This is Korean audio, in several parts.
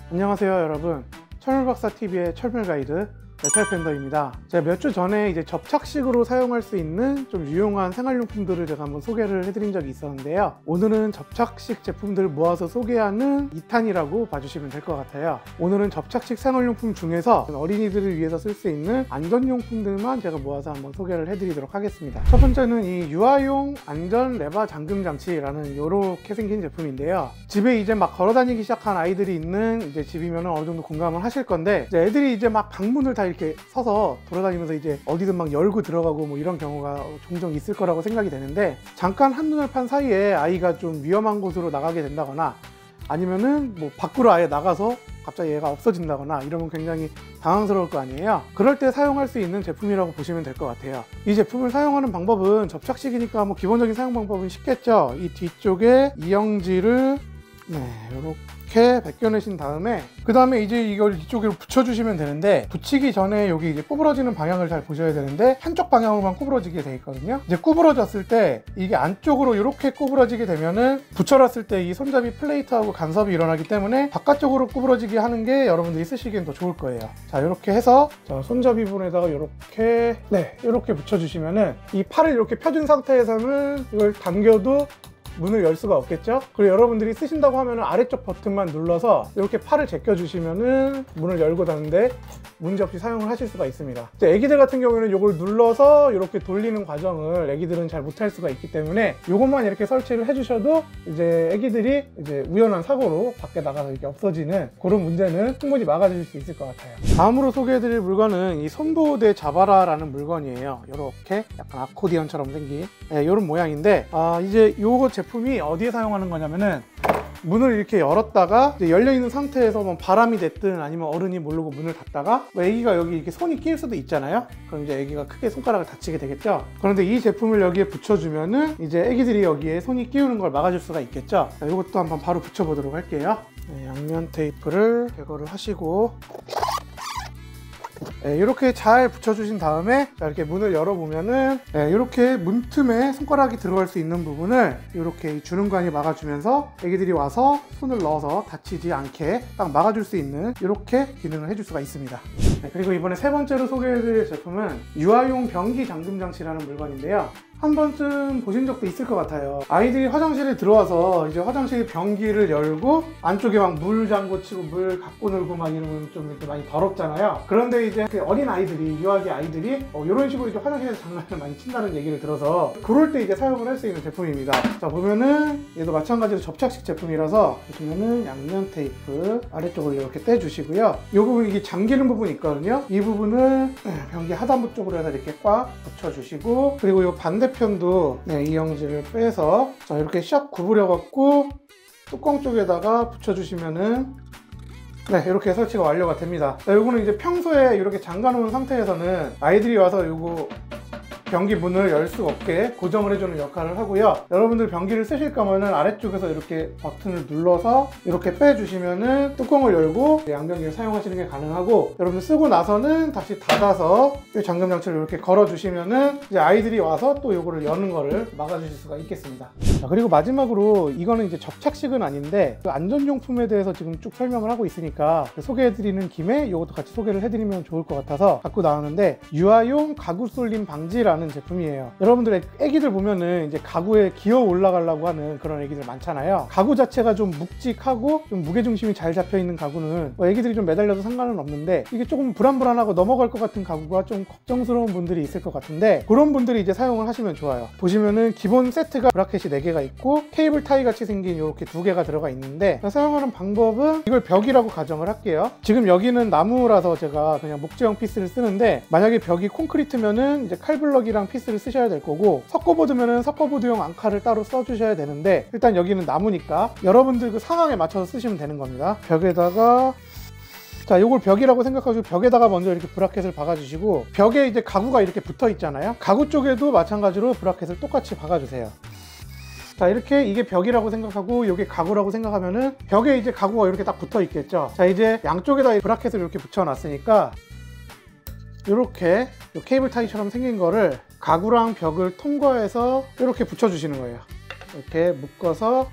안녕하세요 여러분, 철물박사TV의 철물가이드 메탈팬더입니다. 제가 몇 주 전에 이제 접착식으로 사용할 수 있는 좀 유용한 생활용품들을 제가 한번 소개를 해드린 적이 있었는데요. 오늘은 접착식 제품들을 모아서 소개하는 2탄이라고 봐주시면 될 것 같아요. 오늘은 접착식 생활용품 중에서 어린이들을 위해서 쓸 수 있는 안전용품들만 제가 모아서 한번 소개를 해드리도록 하겠습니다. 첫 번째는 이 유아용 안전 레바 잠금 장치라는 이렇게 생긴 제품인데요. 집에 이제 막 걸어다니기 시작한 아이들이 있는 이제 집이면 어느 정도 공감을 하실 건데, 이제 애들이 이제 막 방문을 다 이렇게 서서 돌아다니면서 이제 어디든 막 열고 들어가고 뭐 이런 경우가 종종 있을 거라고 생각이 되는데, 잠깐 한눈을 판 사이에 아이가 좀 위험한 곳으로 나가게 된다거나 아니면은 뭐 밖으로 아예 나가서 갑자기 얘가 없어진다거나 이러면 굉장히 당황스러울 거 아니에요. 그럴 때 사용할 수 있는 제품이라고 보시면 될 것 같아요. 이 제품을 사용하는 방법은 접착식이니까 뭐 기본적인 사용 방법은 쉽겠죠. 이 뒤쪽에 이영지를 이렇게 벗겨내신 다음에 그 다음에 이제 이걸 이쪽으로 붙여주시면 되는데, 붙이기 전에 여기 이제 구부러지는 방향을 잘 보셔야 되는데 한쪽 방향으로만 구부러지게 돼 있거든요. 이제 구부러졌을 때 이게 안쪽으로 이렇게 구부러지게 되면은 붙여놨을 때 이 손잡이 플레이트하고 간섭이 일어나기 때문에 바깥쪽으로 구부러지게 하는 게 여러분들이 쓰시기엔 더 좋을 거예요. 자, 이렇게 해서 손잡이 부분에다가 이렇게 붙여주시면은 이 팔을 이렇게 펴준 상태에서는 이걸 당겨도 문을 열 수가 없겠죠. 그리고 여러분들이 쓰신다고 하면 아래쪽 버튼만 눌러서 이렇게 팔을 제껴주시면은 문을 열고 닫는데 문제없이 사용을 하실 수가 있습니다. 이제 애기들 같은 경우에는 이걸 눌러서 이렇게 돌리는 과정을 애기들은 잘 못할 수가 있기 때문에 이것만 이렇게 설치를 해주셔도 이제 애기들이 이제 우연한 사고로 밖에 나가서 이렇게 없어지는 그런 문제는 충분히 막아주실 수 있을 것 같아요. 다음으로 소개해드릴 물건은 이 손보호대 잡아라 라는 물건이에요. 이렇게 약간 아코디언처럼 생긴 이런 모양인데, 이제 요거 제품이 어디에 사용하는 거냐면은, 문을 이렇게 열었다가 이제 열려있는 상태에서 뭐 바람이 됐든 아니면 어른이 모르고 문을 닫다가 뭐 애기가 여기 이렇게 손이 끼일 수도 있잖아요. 그럼 이제 애기가 크게 손가락을 다치게 되겠죠. 그런데 이 제품을 여기에 붙여주면은 이제 애기들이 여기에 손이 끼우는 걸 막아줄 수가 있겠죠. 자, 이것도 한번 바로 붙여보도록 할게요. 양면 테이프를 제거를 하시고 이렇게 잘 붙여주신 다음에 이렇게 문을 열어보면은 이렇게 문틈에 손가락이 들어갈 수 있는 부분을 이렇게 주름관이 막아주면서 애기들이 와서 손을 넣어서 다치지 않게 딱 막아줄 수 있는 이렇게 기능을 해줄 수가 있습니다. 그리고 이번에 세 번째로 소개해드릴 제품은 유아용 변기 잠금 장치라는 물건인데요. 한 번쯤 보신 적도 있을 것 같아요. 아이들이 화장실에 들어와서 이제 화장실 변기를 열고 안쪽에 막 물 잠궈 치고 물 갖고 놀고 막 이러면 좀 이렇게 많이 더럽잖아요. 그런데 이제 어린 아이들이, 유아기 아이들이 이런 식으로 이제 화장실에서 장난을 많이 친다는 얘기를 들어서 그럴 때 이제 사용을 할 수 있는 제품입니다. 자, 보면은 얘도 마찬가지로 접착식 제품이라서 보시면은 양면 테이프 아래쪽을 이렇게 떼주시고요. 이 부분, 이게 잠기는 부분이 있거든요. 이 부분을 변기 하단부 쪽으로 해서 이렇게 꽉 붙여주시고, 그리고 이 반대편도 이영지를 빼서 자, 이렇게 샥 구부려 갖고 뚜껑 쪽에다가 붙여주시면은 이렇게 설치가 완료가 됩니다. 요거는 이제 평소에 이렇게 잠가 놓은 상태에서는 아이들이 와서 요거 변기 문을 열 수 없게 고정을 해주는 역할을 하고요. 여러분들 변기를 쓰실 거면은 아래쪽에서 이렇게 버튼을 눌러서 이렇게 빼주시면은 뚜껑을 열고 양변기를 사용하시는 게 가능하고, 여러분들 쓰고 나서는 다시 닫아서 이 잠금 장치를 이렇게 걸어주시면은 이제 아이들이 와서 또 요거를 여는 거를 막아주실 수가 있겠습니다. 자, 그리고 마지막으로 이거는 이제 접착식은 아닌데 그 안전용품에 대해서 지금 쭉 설명을 하고 있으니까 소개해드리는 김에 이것도 같이 소개를 해드리면 좋을 것 같아서 갖고 나왔는데, 유아용 가구 쏠림 방지라는 제품이에요. 여러분들 애기들 보면은 이제 가구에 기어 올라가려고 하는 그런 애기들 많잖아요. 가구 자체가 좀 묵직하고 좀 무게중심이 잘 잡혀 있는 가구는 뭐 애기들이 좀 매달려도 상관은 없는데, 이게 조금 불안불안하고 넘어갈 것 같은 가구가 좀 걱정스러운 분들이 있을 것 같은데, 그런 분들이 이제 사용을 하시면 좋아요. 보시면은 기본 세트가 브라켓이 4개가 있고 케이블 타이 같이 생긴 이렇게 2개가 들어가 있는데, 사용하는 방법은 이걸 벽이라고 가정을 할게요. 지금 여기는 나무라서 제가 그냥 목재형 피스를 쓰는데, 만약에 벽이 콘크리트면은 이제 칼블럭 이랑 피스를 쓰셔야 될 거고, 석고보드면은 석고보드용 앙카를 따로 써주셔야 되는데, 일단 여기는 나무니까 여러분들 그 상황에 맞춰서 쓰시면 되는 겁니다. 벽에다가 자, 요걸 벽이라고 생각하시고 벽에다가 먼저 이렇게 브라켓을 박아주시고, 벽에 이제 가구가 이렇게 붙어 있잖아요. 가구 쪽에도 마찬가지로 브라켓을 똑같이 박아주세요. 자, 이렇게 이게 벽이라고 생각하고 이게 가구라고 생각하면은 벽에 이제 가구가 이렇게 딱 붙어 있겠죠. 자, 이제 양쪽에다 브라켓을 이렇게 붙여 놨으니까 이렇게 케이블 타이처럼 생긴 거를 가구랑 벽을 통과해서 이렇게 붙여주시는 거예요. 이렇게 묶어서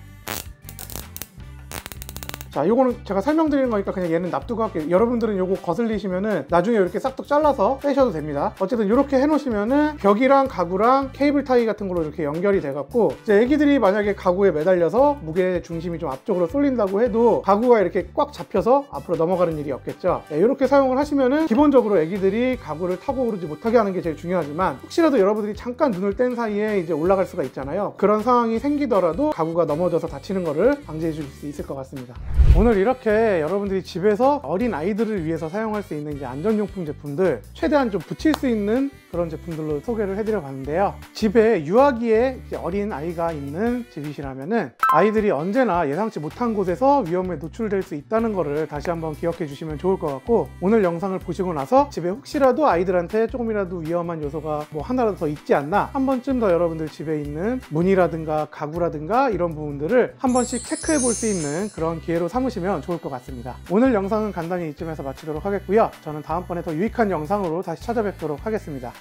자, 요거는 제가 설명드리는 거니까 그냥 얘는 놔두고 할게요. 여러분들은 요거 거슬리시면은 나중에 이렇게 싹둑 잘라서 빼셔도 됩니다. 어쨌든 이렇게 해놓으시면은 벽이랑 가구랑 케이블 타이 같은 걸로 이렇게 연결이 돼갖고 이제 애기들이 만약에 가구에 매달려서 무게 중심이 좀 앞쪽으로 쏠린다고 해도 가구가 이렇게 꽉 잡혀서 앞으로 넘어가는 일이 없겠죠. 네, 이렇게 사용을 하시면은 기본적으로 애기들이 가구를 타고 오르지 못하게 하는 게 제일 중요하지만, 혹시라도 여러분들이 잠깐 눈을 뗀 사이에 이제 올라갈 수가 있잖아요. 그런 상황이 생기더라도 가구가 넘어져서 다치는 거를 방지해 줄 수 있을 것 같습니다. 오늘 이렇게 여러분들이 집에서 어린 아이들을 위해서 사용할 수 있는 이제 안전용품 제품들 최대한 좀 붙일 수 있는 그런 제품들로 소개를 해드려 봤는데요. 집에 유아기에 어린 아이가 있는 집이시라면은 아이들이 언제나 예상치 못한 곳에서 위험에 노출될 수 있다는 거를 다시 한번 기억해 주시면 좋을 것 같고, 오늘 영상을 보시고 나서 집에 혹시라도 아이들한테 조금이라도 위험한 요소가 뭐 하나라도 더 있지 않나, 한 번쯤 더 여러분들 집에 있는 문이라든가 가구라든가 이런 부분들을 한 번씩 체크해 볼 수 있는 그런 기회로 삼으시면 좋을 것 같습니다. 오늘 영상은 간단히 이쯤에서 마치도록 하겠고요. 저는 다음번에 더 유익한 영상으로 다시 찾아뵙도록 하겠습니다.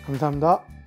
감사합니다.